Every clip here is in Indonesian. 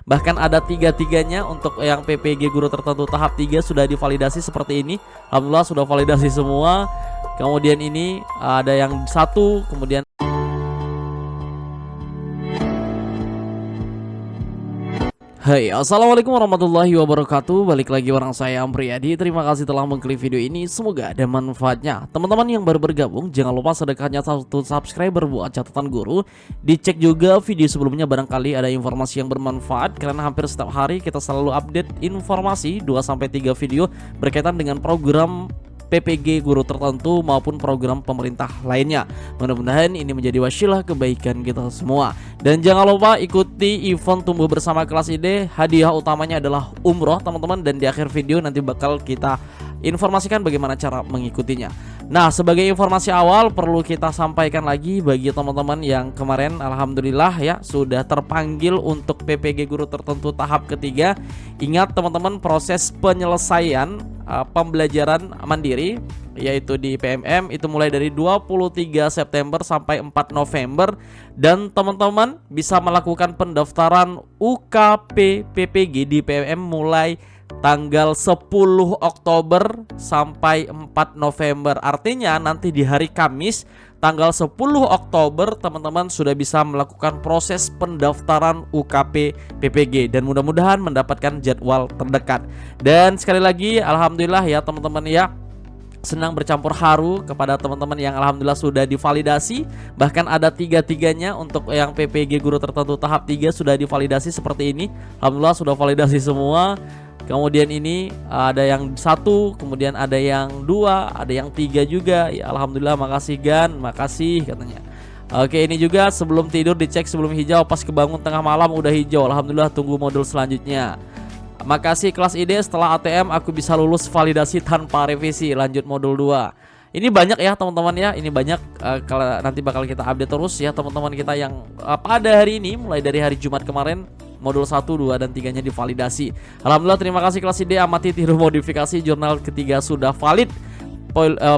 Bahkan ada tiga-tiganya. Untuk yang PPG guru tertentu tahap 3 sudah divalidasi seperti ini. Alhamdulillah sudah validasi semua. Kemudian ini ada yang satu, kemudian Hai, assalamualaikum warahmatullahi wabarakatuh. Balik lagi bareng saya Ampriyadi. Terima kasih telah mengklik video ini. Semoga ada manfaatnya. Teman-teman yang baru bergabung, jangan lupa sedekahnya satu subscriber buat catatan guru. Dicek juga video sebelumnya, barangkali ada informasi yang bermanfaat. Karena hampir setiap hari kita selalu update informasi 2-3 video berkaitan dengan program PPG guru tertentu maupun program pemerintah lainnya. Mudah-mudahan ini menjadi wasilah kebaikan kita semua. Dan jangan lupa ikuti event tumbuh bersama kelas ID. Hadiah utamanya adalah umroh teman-teman. Dan di akhir video nanti bakal kita informasikan bagaimana cara mengikutinya. Nah, sebagai informasi awal perlu kita sampaikan lagi bagi teman-teman yang kemarin alhamdulillah ya sudah terpanggil untuk PPG guru tertentu tahap ketiga. Ingat teman-teman, proses penyelesaian pembelajaran mandiri yaitu di PMM itu mulai dari 23 September sampai 4 November. Dan teman-teman bisa melakukan pendaftaran UKP PPG di PMM mulai tanggal 10 Oktober sampai 4 November. Artinya nanti di hari Kamis tanggal 10 Oktober teman-teman sudah bisa melakukan proses pendaftaran UKP PPG dan mudah-mudahan mendapatkan jadwal terdekat. Dan sekali lagi alhamdulillah ya teman-teman ya, senang bercampur haru kepada teman-teman yang alhamdulillah sudah divalidasi. Bahkan ada tiga-tiganya. Untuk yang PPG guru tertentu tahap 3 sudah divalidasi seperti ini. Alhamdulillah sudah validasi semua. Kemudian ini ada yang satu, kemudian ada yang 2, ada yang 3 juga. Ya alhamdulillah, makasih Gan, makasih katanya. Oke, ini juga sebelum tidur dicek sebelum hijau, pas kebangun tengah malam udah hijau. Alhamdulillah, tunggu modul selanjutnya. Makasih kelas ID, setelah ATM aku bisa lulus validasi tanpa revisi, lanjut modul 2. Ini banyak ya teman-teman ya, ini banyak. Kalau nanti bakal kita update terus ya teman-teman kita yang pada hari ini, mulai dari hari Jumat kemarin modul 1, 2, dan 3-nya divalidasi. Alhamdulillah, terima kasih kelas ID, amati tiru modifikasi, jurnal ketiga sudah valid,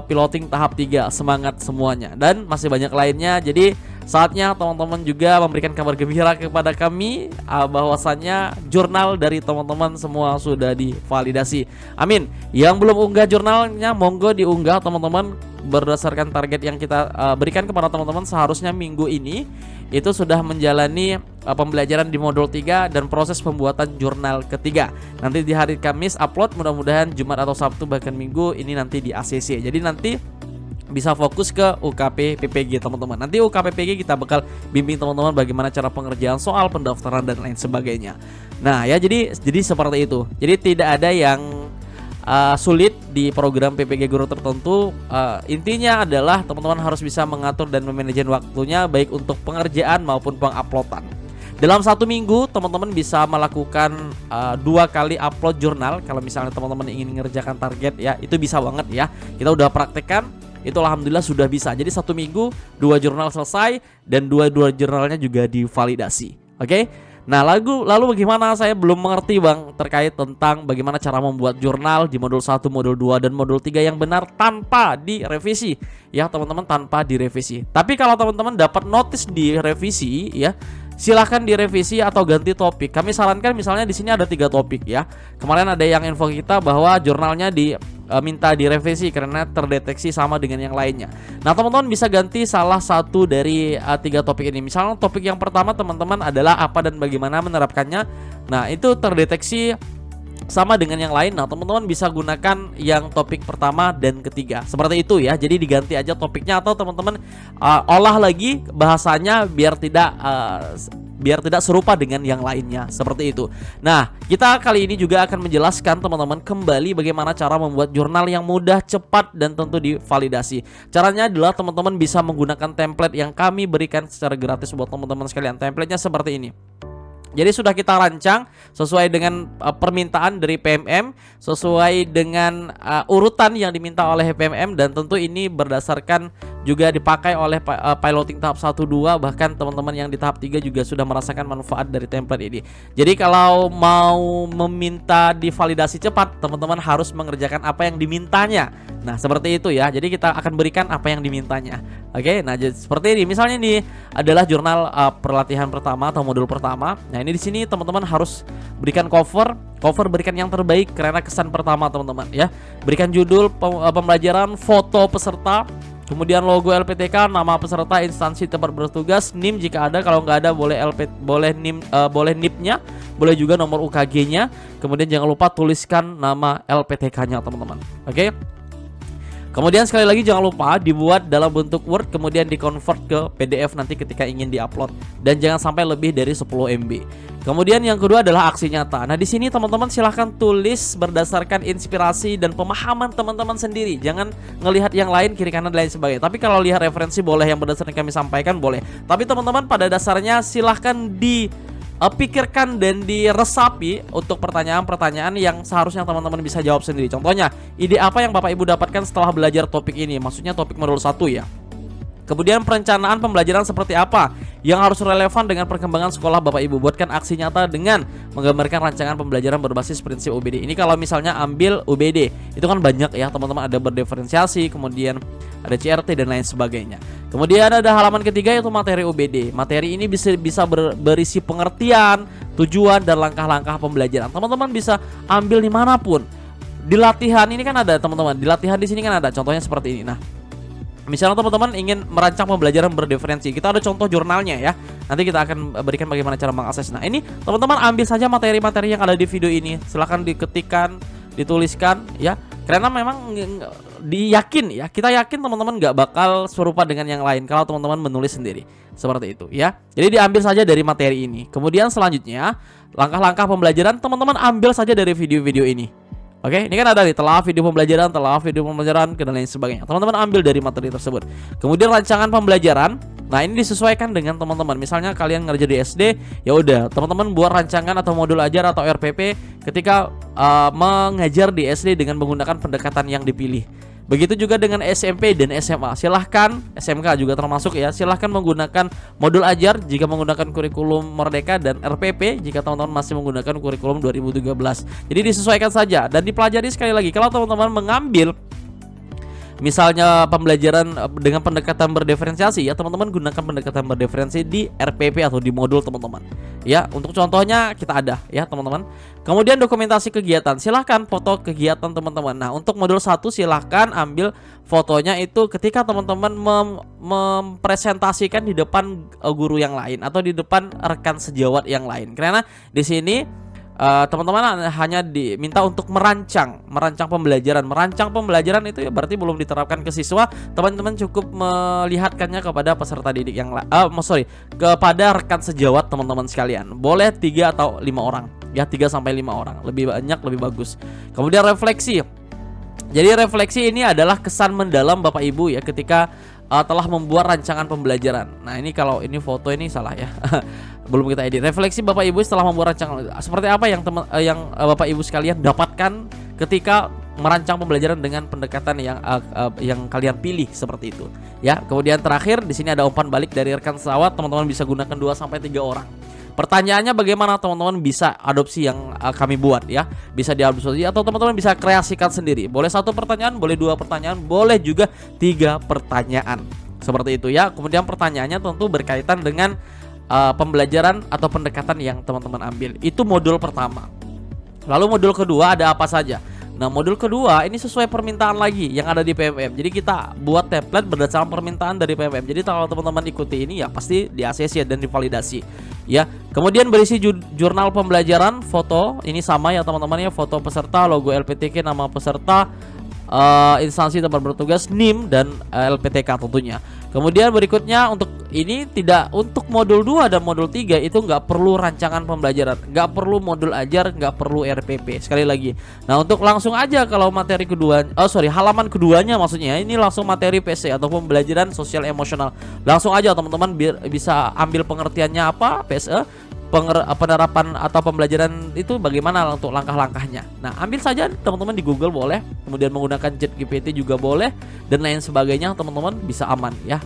piloting tahap 3, semangat semuanya. Dan masih banyak lainnya. Jadi saatnya teman-teman juga memberikan kabar gembira kepada kami bahwasannya jurnal dari teman-teman semua sudah divalidasi. Amin. Yang belum unggah jurnalnya monggo diunggah teman-teman. Berdasarkan target yang kita berikan kepada teman-teman, seharusnya minggu ini itu sudah menjalani pembelajaran di modul 3 dan proses pembuatan jurnal ketiga. Nanti di hari Kamis upload, mudah-mudahan Jumat atau Sabtu bahkan Minggu ini nanti di ACC. Jadi nanti bisa fokus ke UKP PPG teman-teman. Nanti UKP PPG kita bakal bimbing teman-teman bagaimana cara pengerjaan soal, pendaftaran dan lain sebagainya. Nah ya, jadi seperti itu. Jadi tidak ada yang sulit di program PPG guru tertentu. Intinya adalah teman-teman harus bisa mengatur dan memanajemen waktunya, baik untuk pengerjaan maupun penguploadan. Dalam 1 minggu teman-teman bisa melakukan 2 kali upload jurnal. Kalau misalnya teman-teman ingin mengerjakan target ya, itu bisa banget ya. Kita udah praktekkan, itu alhamdulillah sudah bisa. Jadi 1 minggu 2 jurnal selesai dan 2 jurnalnya juga divalidasi. Oke? Nah lalu bagaimana, saya belum mengerti Bang terkait tentang bagaimana cara membuat jurnal di modul 1, modul 2, dan modul 3 yang benar tanpa direvisi. Ya teman-teman, tanpa direvisi. Tapi kalau teman-teman dapat notice direvisi ya, silahkan direvisi atau ganti topik. Kami sarankan misalnya di sini ada 3 topik ya. Kemarin ada yang info kita bahwa jurnalnya minta direvisi karena terdeteksi sama dengan yang lainnya. Nah teman-teman bisa ganti salah satu dari 3 topik ini. Misalnya topik yang pertama teman-teman adalah apa dan bagaimana menerapkannya. Nah itu terdeteksi sama dengan yang lain. Nah teman-teman bisa gunakan yang topik pertama dan ketiga, seperti itu ya. Jadi diganti aja topiknya, atau teman-teman olah lagi bahasanya biar tidak serupa dengan yang lainnya, seperti itu. Nah kita kali ini juga akan menjelaskan teman-teman kembali bagaimana cara membuat jurnal yang mudah, cepat, dan tentu divalidasi. Caranya adalah teman-teman bisa menggunakan template yang kami berikan secara gratis buat teman-teman sekalian. Templatenya seperti ini. Jadi sudah kita rancang sesuai dengan permintaan dari PMM, sesuai dengan urutan yang diminta oleh PMM, dan tentu ini berdasarkan juga dipakai oleh piloting tahap 1 2, bahkan teman-teman yang di tahap 3 juga sudah merasakan manfaat dari template ini. Jadi kalau mau meminta divalidasi cepat, teman-teman harus mengerjakan apa yang dimintanya. Nah, seperti itu ya. Jadi kita akan berikan apa yang dimintanya. Oke, nah seperti ini. Misalnya ini adalah jurnal perlatihan pertama atau modul pertama. Nah, ini di sini teman-teman harus berikan cover berikan yang terbaik karena kesan pertama teman-teman ya. Berikan judul pembelajaran, foto peserta, kemudian logo LPTK, nama peserta, instansi tempat bertugas, NIM jika ada, kalau nggak ada boleh NIM, boleh NIP-nya, boleh juga nomor UKG-nya. Kemudian jangan lupa tuliskan nama LPTK-nya teman-teman. Oke. Kemudian sekali lagi jangan lupa dibuat dalam bentuk Word, kemudian di-convert ke PDF nanti ketika ingin di-upload, dan jangan sampai lebih dari 10 MB. Kemudian yang kedua adalah aksi nyata. Nah, di sini teman-teman silahkan tulis berdasarkan inspirasi dan pemahaman teman-teman sendiri. Jangan ngelihat yang lain kiri kanan dan lain sebagainya. Tapi kalau lihat referensi boleh, yang berdasarkan kami sampaikan boleh. Tapi teman-teman pada dasarnya silahkan pikirkan dan diresapi untuk pertanyaan-pertanyaan yang seharusnya teman-teman bisa jawab sendiri. Contohnya, ide apa yang Bapak Ibu dapatkan setelah belajar topik ini? Maksudnya topik modul 1 ya. Kemudian perencanaan pembelajaran seperti apa yang harus relevan dengan perkembangan sekolah Bapak Ibu. Buatkan aksi nyata dengan menggambarkan rancangan pembelajaran berbasis prinsip UBD. Ini kalau misalnya ambil UBD, itu kan banyak ya teman-teman, ada berdiferensiasi, kemudian ada CRT dan lain sebagainya. Kemudian ada halaman ketiga yaitu materi UBD. Materi ini bisa berisi pengertian, tujuan, dan langkah-langkah pembelajaran. Teman-teman bisa ambil dimanapun. Di latihan ini kan ada teman-teman, di latihan di sini kan ada. Contohnya seperti ini. Nah, misalnya teman-teman ingin merancang pembelajaran berdiferensi, kita ada contoh jurnalnya ya. Nanti kita akan berikan bagaimana cara mengakses. Nah, ini teman-teman ambil saja materi-materi yang ada di video ini. Silahkan diketikkan, dituliskan ya. Karena memang kita yakin teman-teman nggak bakal serupa dengan yang lain kalau teman-teman menulis sendiri. Seperti itu ya. Jadi diambil saja dari materi ini. Kemudian selanjutnya, langkah-langkah pembelajaran teman-teman ambil saja dari video-video ini. Oke, ini kan ada nih telah video pembelajaran, dan lain sebagainya. Teman-teman ambil dari materi tersebut. Kemudian rancangan pembelajaran. Nah, ini disesuaikan dengan teman-teman. Misalnya kalian ngerjain di SD, ya udah, teman-teman buat rancangan atau modul ajar atau RPP ketika mengajar di SD dengan menggunakan pendekatan yang dipilih. Begitu juga dengan SMP dan SMA. Silahkan, SMK juga termasuk ya, silahkan menggunakan modul ajar jika menggunakan kurikulum Merdeka, dan RPP jika teman-teman masih menggunakan kurikulum 2013. Jadi disesuaikan saja dan dipelajari sekali lagi. Kalau teman-teman mengambil misalnya pembelajaran dengan pendekatan berdiferensiasi ya, teman-teman gunakan pendekatan berdiferensi di RPP atau di modul teman-teman. Ya, untuk contohnya kita ada ya teman-teman. Kemudian dokumentasi kegiatan, silahkan foto kegiatan teman-teman. Nah, untuk modul 1 silahkan ambil fotonya itu ketika teman-teman mempresentasikan di depan guru yang lain atau di depan rekan sejawat yang lain. Karena di sini teman-teman hanya diminta untuk merancang pembelajaran. Merancang pembelajaran itu ya berarti belum diterapkan ke siswa. Teman-teman cukup melihatkannya kepada peserta didik yang kepada rekan sejawat teman-teman sekalian. Boleh 3 atau 5 orang. Ya, 3 sampai 5 orang. Lebih banyak lebih bagus. Kemudian refleksi. Jadi refleksi ini adalah kesan mendalam Bapak Ibu ya ketika telah membuat rancangan pembelajaran. Nah, ini kalau ini foto ini salah ya. Belum kita edit. Refleksi Bapak Ibu setelah membuat rancangan. Seperti apa yang Bapak Ibu sekalian dapatkan ketika merancang pembelajaran dengan pendekatan yang kalian pilih seperti itu. Ya, kemudian terakhir di sini ada umpan balik dari rekan sejawat. Teman-teman bisa gunakan 2 sampai 3 orang. Pertanyaannya bagaimana teman-teman bisa adopsi yang kami buat ya. Bisa diadopsi atau teman-teman bisa kreasikan sendiri. Boleh 1 pertanyaan, boleh 2 pertanyaan, boleh juga 3 pertanyaan. Seperti itu ya. Kemudian pertanyaannya tentu berkaitan dengan pembelajaran atau pendekatan yang teman-teman ambil. Itu modul pertama. Lalu modul kedua ada apa saja? Nah, modul kedua ini sesuai permintaan lagi yang ada di PMM. Jadi kita buat template berdasarkan permintaan dari PMM. Jadi kalau teman-teman ikuti ini ya pasti di ACC dan divalidasi. Ya. Kemudian berisi jurnal pembelajaran, foto. Ini sama ya teman-teman ya, foto peserta, logo LPTK, nama peserta, instansi tempat bertugas, NIM, dan LPTK tentunya. Kemudian berikutnya untuk modul 2 dan modul 3 itu nggak perlu rancangan pembelajaran, nggak perlu modul ajar, nggak perlu RPP. Sekali lagi. Nah, untuk langsung aja kalau materi kedua, halaman keduanya maksudnya ini langsung materi PC atau pembelajaran sosial emosional. Langsung aja teman-teman bisa ambil pengertiannya apa PSE. penerapan atau pembelajaran itu bagaimana untuk langkah-langkahnya. Nah, ambil saja teman-teman di Google boleh, kemudian menggunakan ChatGPT juga boleh, dan lain sebagainya, teman-teman bisa aman ya.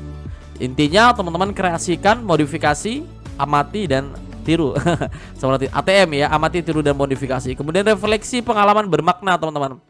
Intinya teman-teman kreasikan, modifikasi, amati dan tiru. Seperti ATM ya, amati, tiru dan modifikasi. Kemudian refleksi pengalaman bermakna, teman-teman.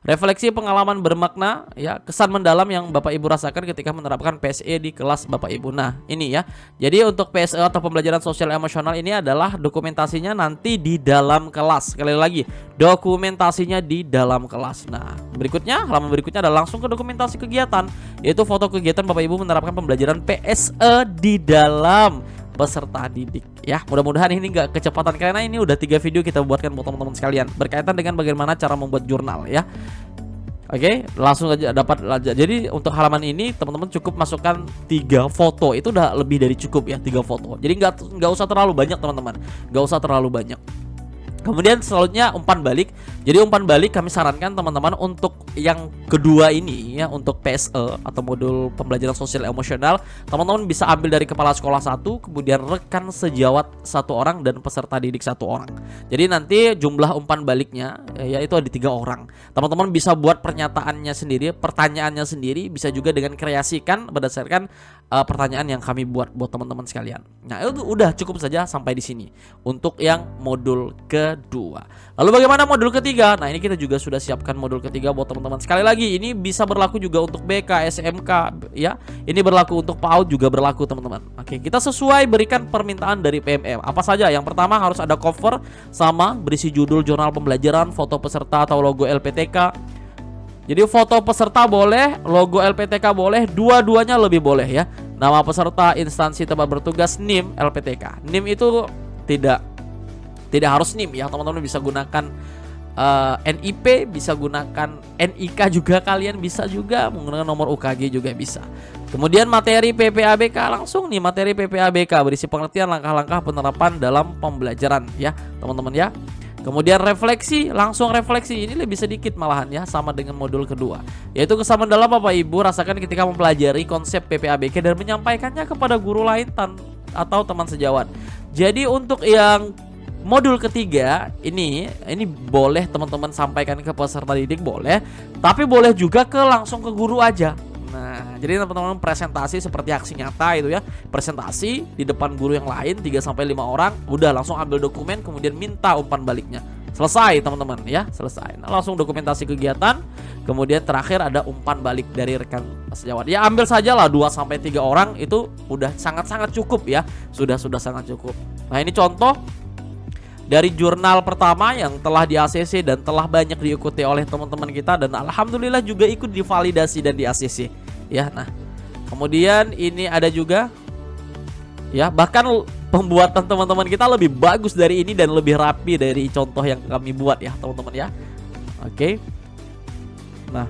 Refleksi pengalaman bermakna ya, kesan mendalam yang Bapak Ibu rasakan ketika menerapkan PSE di kelas Bapak Ibu. Nah, ini ya. Jadi untuk PSE atau pembelajaran sosial emosional ini adalah dokumentasinya nanti di dalam kelas. Sekali lagi, dokumentasinya di dalam kelas. Nah, berikutnya, halaman berikutnya adalah langsung ke dokumentasi kegiatan, yaitu foto kegiatan Bapak Ibu menerapkan pembelajaran PSE di dalam peserta didik ya. Mudah-mudahan ini nggak kecepatan, karena ini udah 3 video kita buatkan buat teman-teman sekalian berkaitan dengan bagaimana cara membuat jurnal ya. Oke, langsung aja dapat. Jadi untuk halaman ini teman-teman cukup masukkan 3 foto, itu udah lebih dari cukup ya, 3 foto. Jadi nggak usah terlalu banyak teman-teman, nggak usah terlalu banyak. Kemudian selanjutnya umpan balik. Jadi umpan balik kami sarankan teman-teman untuk yang kedua ini ya, untuk PSE atau modul pembelajaran sosial emosional, teman-teman bisa ambil dari kepala sekolah 1, kemudian rekan sejawat 1 orang dan peserta didik 1 orang. Jadi nanti jumlah umpan baliknya ya itu ada 3 orang. Teman-teman bisa buat pernyataannya sendiri, pertanyaannya sendiri, bisa juga dengan kreasikan berdasarkan pertanyaan yang kami buat teman-teman sekalian. Nah, itu udah cukup saja sampai di sini untuk yang modul kedua. Lalu bagaimana modul ketiga? Nah, ini kita juga sudah siapkan modul ketiga buat teman-teman. Sekali lagi, ini bisa berlaku juga untuk BK, SMK ya. Ini berlaku untuk PAUD, juga berlaku teman-teman. Oke, kita sesuai berikan permintaan dari PMM. Apa saja? Yang pertama harus ada cover sama berisi judul jurnal pembelajaran, foto peserta atau logo LPTK. Jadi foto peserta boleh, logo LPTK boleh, dua-duanya lebih boleh ya. Nama peserta, instansi tempat bertugas, NIM, LPTK. NIM itu tidak harus NIM ya, teman-teman bisa gunakan NIP, bisa gunakan NIK juga, kalian bisa juga menggunakan nomor UKG juga bisa. Kemudian materi PPABK, langsung nih materi PPABK berisi pengertian langkah-langkah penerapan dalam pembelajaran ya, teman-teman ya. Kemudian refleksi, langsung refleksi, ini lebih sedikit malahan ya, sama dengan modul kedua, yaitu kesan mendalam Bapak Ibu rasakan ketika mempelajari konsep PPABK dan menyampaikannya kepada guru lain atau teman sejawat. Jadi untuk yang modul ketiga ini boleh teman-teman sampaikan ke peserta didik boleh, tapi boleh juga langsung ke guru aja. Nah, jadi teman-teman presentasi seperti aksi nyata itu ya, presentasi di depan guru yang lain 3-5 orang, udah langsung ambil dokumen kemudian minta umpan baliknya. Selesai teman-teman ya, selesai. Nah, langsung dokumentasi kegiatan, kemudian terakhir ada umpan balik dari rekan sejawat. Ya ambil sajalah 2-3 orang, itu udah sangat-sangat cukup ya, sudah sangat cukup. Nah, ini contoh dari jurnal pertama yang telah di ACC dan telah banyak diikuti oleh teman-teman kita, dan alhamdulillah juga ikut divalidasi dan di ACC ya. Nah, kemudian ini ada juga ya, bahkan pembuatan teman-teman kita lebih bagus dari ini dan lebih rapi dari contoh yang kami buat ya teman-teman ya. Oke. Nah,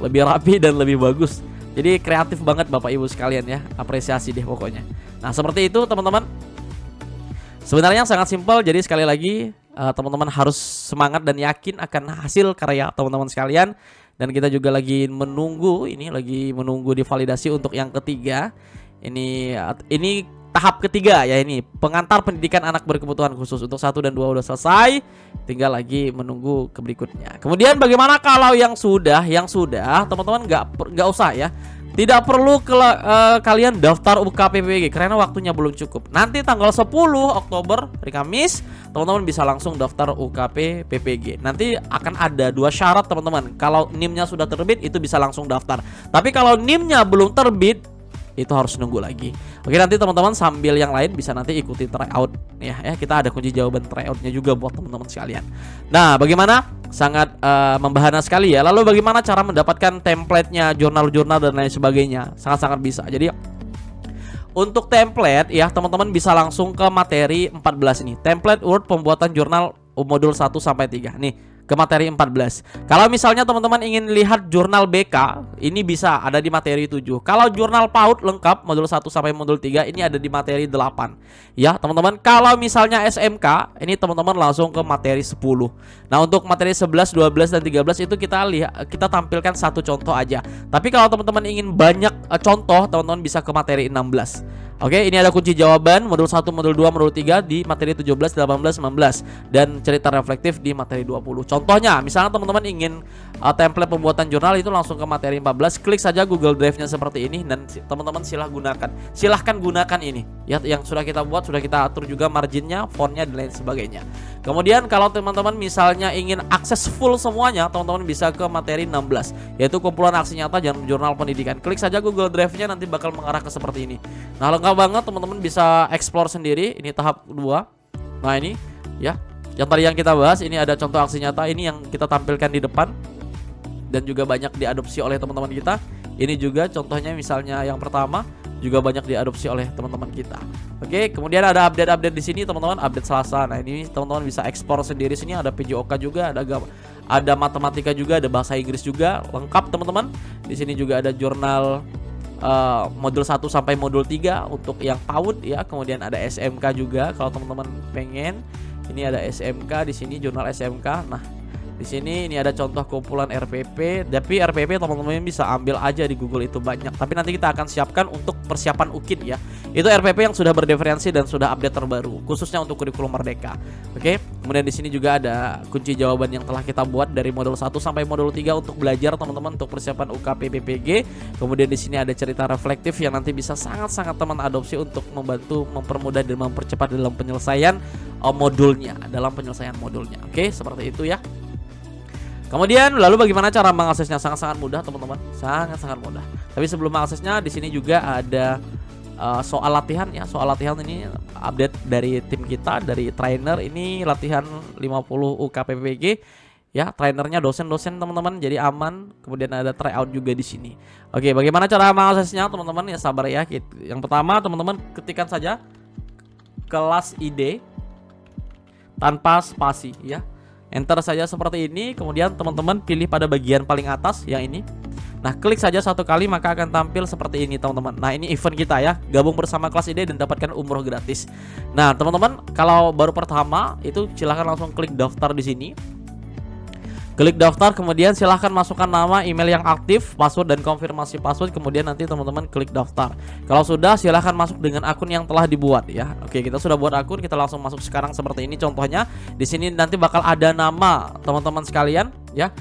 lebih rapi dan lebih bagus. Jadi kreatif banget Bapak Ibu sekalian ya, apresiasi deh pokoknya. Nah, seperti itu teman-teman. Sebenarnya sangat simpel, jadi sekali lagi teman-teman harus semangat dan yakin akan hasil karya teman-teman sekalian. Dan kita juga lagi menunggu divalidasi untuk yang ketiga. Ini tahap ketiga ya, ini pengantar pendidikan anak berkebutuhan khusus. Untuk 1 dan 2 udah selesai, tinggal lagi menunggu ke berikutnya. Kemudian bagaimana kalau yang sudah teman-teman nggak usah ya. Tidak perlu kalian daftar UKPPG karena waktunya belum cukup. Nanti tanggal 10 Oktober hari Kamis, teman-teman bisa langsung daftar UKPPG. Nanti akan ada 2 syarat teman-teman. Kalau NIM-nya sudah terbit itu bisa langsung daftar. Tapi kalau NIM-nya belum terbit itu harus nunggu lagi. Oke, nanti teman-teman sambil yang lain bisa nanti ikuti tryout ya. Kita ada kunci jawaban tryoutnya juga buat teman-teman sekalian. Nah, bagaimana? Sangat membahana sekali ya. Lalu bagaimana cara mendapatkan template-nya, jurnal-jurnal dan lain sebagainya? Sangat-sangat bisa. Jadi untuk template ya, teman-teman bisa langsung ke materi 14 ini. Template Word pembuatan jurnal modul 1 sampai 3. Nih, ke materi 14. Kalau misalnya teman-teman ingin lihat jurnal BK, ini bisa ada di materi 7. Kalau jurnal PAUD lengkap modul 1 sampai modul 3 ini ada di materi 8. Ya, teman-teman. Kalau misalnya SMK, ini teman-teman langsung ke materi 10. Nah, untuk materi 11, 12 dan 13 itu kita tampilkan satu contoh aja. Tapi kalau teman-teman ingin banyak contoh, teman-teman bisa ke materi 16. Oke, ini ada kunci jawaban modul 1, modul 2, modul 3 di materi 17, 18, 19 dan cerita reflektif di materi 20. Contohnya, misalnya teman-teman ingin template pembuatan jurnal itu langsung ke materi 14, klik saja Google Drive-nya seperti ini dan teman-teman silahkan gunakan ini. Ya, yang sudah kita buat, sudah kita atur juga marginnya, fontnya dan lain sebagainya. Kemudian kalau teman-teman misalnya ingin akses full semuanya, teman-teman bisa ke materi 16, yaitu kumpulan aksi nyata dan jurnal pendidikan. Klik saja Google Drive-nya, nanti bakal mengarah ke seperti ini. Nah, lengkap banget, teman-teman bisa explore sendiri. Ini tahap 2. Nah, ini ya, yang tadi yang kita bahas, ini ada contoh aksi nyata, ini yang kita tampilkan di depan dan juga banyak diadopsi oleh teman-teman kita. Ini juga contohnya, misalnya yang pertama juga banyak diadopsi oleh teman-teman kita. Oke, kemudian ada update di sini teman-teman, update Selasa. Nah, ini teman-teman bisa ekspor sendiri. Sini ada PJOK juga, ada matematika juga, ada bahasa Inggris juga, lengkap teman-teman. Di sini juga ada jurnal modul 1 sampai modul 3 untuk yang PAUD ya. Kemudian ada SMK juga kalau teman-teman pengen. Ini ada SMK di sini, jurnal SMK. Nah, di sini ini ada contoh kumpulan RPP. Tapi RPP teman-teman bisa ambil aja di Google, itu banyak. Tapi nanti kita akan siapkan untuk persiapan UKIN ya. Itu RPP yang sudah berdiferensi dan sudah update terbaru, khususnya untuk kurikulum Merdeka. Oke. Kemudian di sini juga ada kunci jawaban yang telah kita buat dari modul 1 sampai modul 3 untuk belajar teman-teman untuk persiapan UKP PPG. Kemudian di sini ada cerita reflektif yang nanti bisa sangat-sangat teman adopsi untuk membantu mempermudah dan mempercepat dalam penyelesaian modulnya, Oke, seperti itu ya. Kemudian lalu bagaimana cara mengaksesnya? Sangat-sangat mudah teman-teman, sangat-sangat mudah. Tapi sebelum mengaksesnya, di sini juga ada soal latihan ya. Soal latihan ini update dari tim kita, dari trainer. Ini latihan 50 UKPPG ya. Trainernya dosen-dosen teman-teman, jadi aman. Kemudian ada tryout juga di sini. Oke, bagaimana cara mengaksesnya teman-teman? Ya sabar ya. Yang pertama teman-teman ketikkan saja kelas ID tanpa spasi ya. Enter saja seperti ini. Kemudian teman-teman pilih pada bagian paling atas yang ini. Nah, klik saja satu kali maka akan tampil seperti ini teman-teman. Nah, ini event kita ya, gabung bersama kelas ID dan dapatkan umroh gratis. Nah, teman-teman kalau baru pertama itu silahkan langsung klik daftar di sini. Klik daftar, kemudian silahkan masukkan nama, email yang aktif, password dan konfirmasi password. Kemudian nanti teman-teman klik daftar. Kalau sudah, silahkan masuk dengan akun yang telah dibuat ya. Oke, kita sudah buat akun, kita langsung masuk sekarang seperti ini contohnya. Di sini nanti bakal ada nama teman-teman sekalian ya.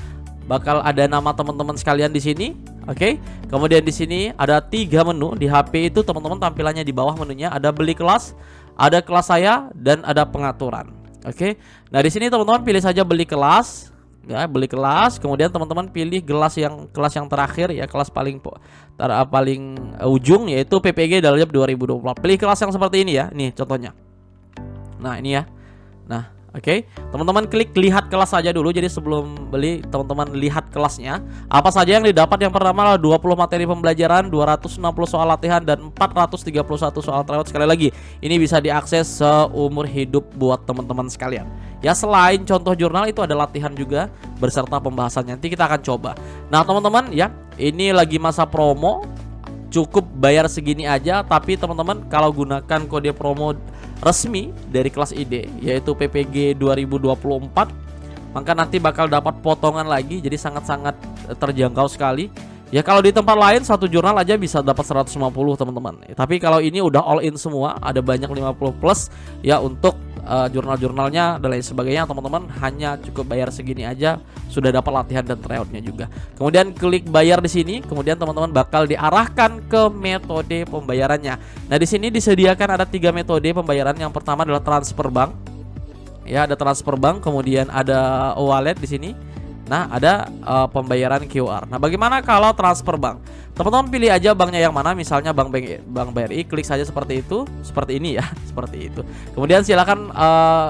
Bakal ada nama teman-teman sekalian di sini. Oke. Kemudian di sini ada 3 menu di HP itu teman-teman, tampilannya di bawah menunya ada beli kelas, ada kelas saya dan ada pengaturan. Oke. Nah, di sini teman-teman pilih saja beli kelas. Ya, beli kelas, kemudian teman-teman pilih kelas yang terakhir ya, kelas paling ujung yaitu PPG Daljab 2024. Pilih kelas yang seperti ini ya, nih contohnya. Nah, ini ya. Nah, oke. Teman-teman klik lihat kelas saja dulu. Jadi sebelum beli, teman-teman lihat kelasnya. Apa saja yang didapat? Yang pertama adalah 20 materi pembelajaran, 260 soal latihan dan 431 soal tryout. Sekali lagi, ini bisa diakses seumur hidup buat teman-teman sekalian. Ya, selain contoh jurnal itu ada latihan juga beserta pembahasannya. Nanti kita akan coba. Nah, teman-teman ya, ini lagi masa promo. Cukup bayar segini aja, tapi teman-teman kalau gunakan kode promo resmi dari kelas ID yaitu PPG 2024, maka nanti bakal dapat potongan lagi. Jadi sangat-sangat terjangkau sekali. Ya, kalau di tempat lain satu jurnal aja bisa dapat 150 teman-teman. Tapi kalau ini udah all in semua, ada banyak 50 plus ya untuk jurnal-jurnalnya dan lain sebagainya. Teman-teman hanya cukup bayar segini aja sudah dapat latihan dan tryoutnya juga. Kemudian klik bayar di sini, kemudian teman-teman bakal diarahkan ke metode pembayarannya. Nah, di sini disediakan ada 3 metode pembayaran. Yang pertama adalah transfer bank. Ya, ada transfer bank, kemudian ada wallet di sini. Nah, ada pembayaran QR. Nah, bagaimana kalau transfer bank? Teman-teman pilih aja banknya yang mana, misalnya Bank BRI, klik saja seperti itu, seperti ini ya, seperti itu. Kemudian silakan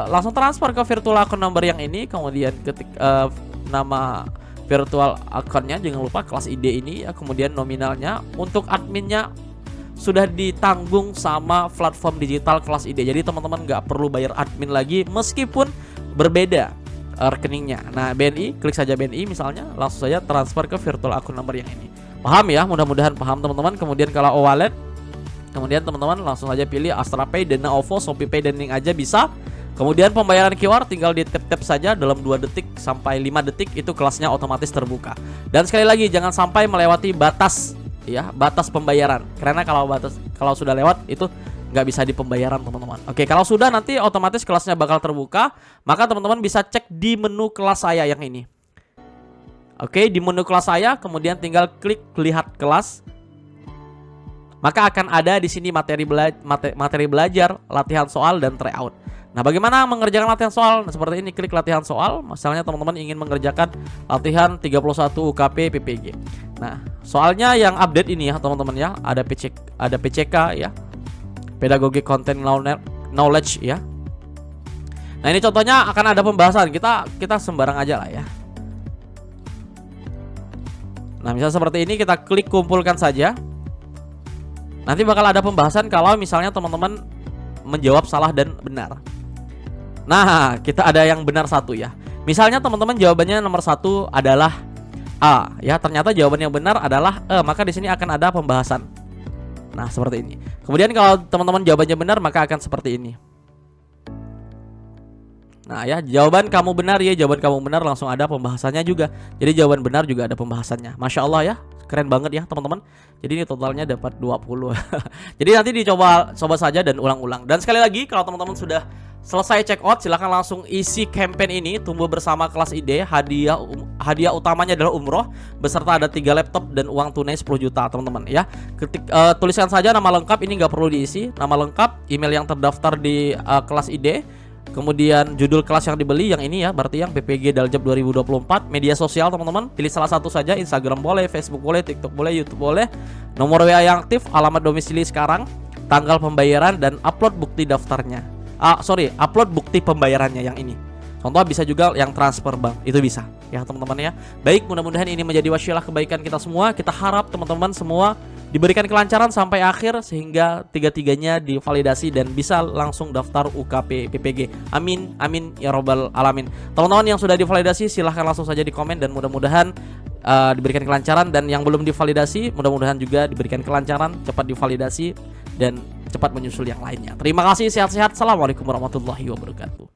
langsung transfer ke virtual account number yang ini, kemudian ketik nama virtual accountnya, jangan lupa kelas ID ini ya, kemudian nominalnya. Untuk adminnya sudah ditanggung sama platform digital kelas ID. Jadi teman-teman nggak perlu bayar admin lagi meskipun berbeda rekeningnya. Nah, BNI, klik saja BNI misalnya, langsung saja transfer ke virtual account number yang ini. Paham ya? Mudah-mudahan paham teman-teman. Kemudian kalau wallet, kemudian teman-teman langsung aja pilih Astra Pay, Dana OVO, Shopee Pay, dan link aja bisa. Kemudian pembayaran QR tinggal di tap-tap saja dalam 2 detik sampai 5 detik itu kelasnya otomatis terbuka. Dan sekali lagi jangan sampai melewati batas ya, batas pembayaran. Karena kalau sudah lewat itu nggak bisa di pembayaran teman-teman. Oke, kalau sudah nanti otomatis kelasnya bakal terbuka, maka teman-teman bisa cek di menu kelas saya yang ini. Oke, di menu kelas saya, kemudian tinggal klik lihat kelas. Maka akan ada di sini materi belajar, latihan soal dan tryout. Nah, bagaimana mengerjakan latihan soal? Nah, seperti ini, klik latihan soal. Misalnya teman-teman ingin mengerjakan latihan 31 UKP PPG. Nah, soalnya yang update ini ya teman-teman ya, ada PCK ya, Pedagogic Content Knowledge ya. Nah, ini contohnya akan ada pembahasan. Kita sembarang aja lah ya. Nah, misalnya seperti ini, kita klik kumpulkan saja. Nanti bakal ada pembahasan kalau misalnya teman-teman menjawab salah dan benar. Nah, kita ada yang benar satu ya. Misalnya teman-teman jawabannya nomor 1 adalah A ya, ternyata jawaban yang benar adalah E, maka di sini akan ada pembahasan. Nah, seperti ini. Kemudian kalau teman-teman jawabannya benar, maka akan seperti ini. Nah ya, jawaban kamu benar ya, jawaban kamu benar, langsung ada pembahasannya juga. Jadi jawaban benar juga ada pembahasannya. Masya Allah ya, keren banget ya teman-teman. Jadi ini totalnya dapat 20. Jadi nanti coba saja dan ulang-ulang. Dan sekali lagi, kalau teman-teman sudah selesai check out, silahkan langsung isi campaign ini, tumbuh bersama kelas ID. Hadiah utamanya adalah umroh beserta ada 3 laptop dan uang tunai 10 juta teman-teman ya. Tuliskan saja nama lengkap, ini nggak perlu diisi. Nama lengkap, email yang terdaftar di kelas ID, kemudian judul kelas yang dibeli yang ini ya, berarti yang PPG Daljab 2024. Media sosial teman-teman, pilih salah satu saja, Instagram boleh, Facebook boleh, TikTok boleh, YouTube boleh. Nomor WA yang aktif, alamat domisili sekarang, tanggal pembayaran, dan upload bukti daftarnya. Upload bukti pembayarannya yang ini. Contoh bisa juga yang transfer bank, itu bisa ya teman-teman ya. Baik, mudah-mudahan ini menjadi wasilah kebaikan kita semua. Kita harap teman-teman semua diberikan kelancaran sampai akhir sehingga tiga-tiganya divalidasi dan bisa langsung daftar UKP PPG. Amin, amin ya robbal alamin. Teman-teman yang sudah divalidasi silahkan langsung saja di komen dan mudah-mudahan diberikan kelancaran, dan yang belum divalidasi mudah-mudahan juga diberikan kelancaran, cepat divalidasi dan cepat menyusul yang lainnya. Terima kasih, sehat-sehat. Assalamualaikum warahmatullahi wabarakatuh.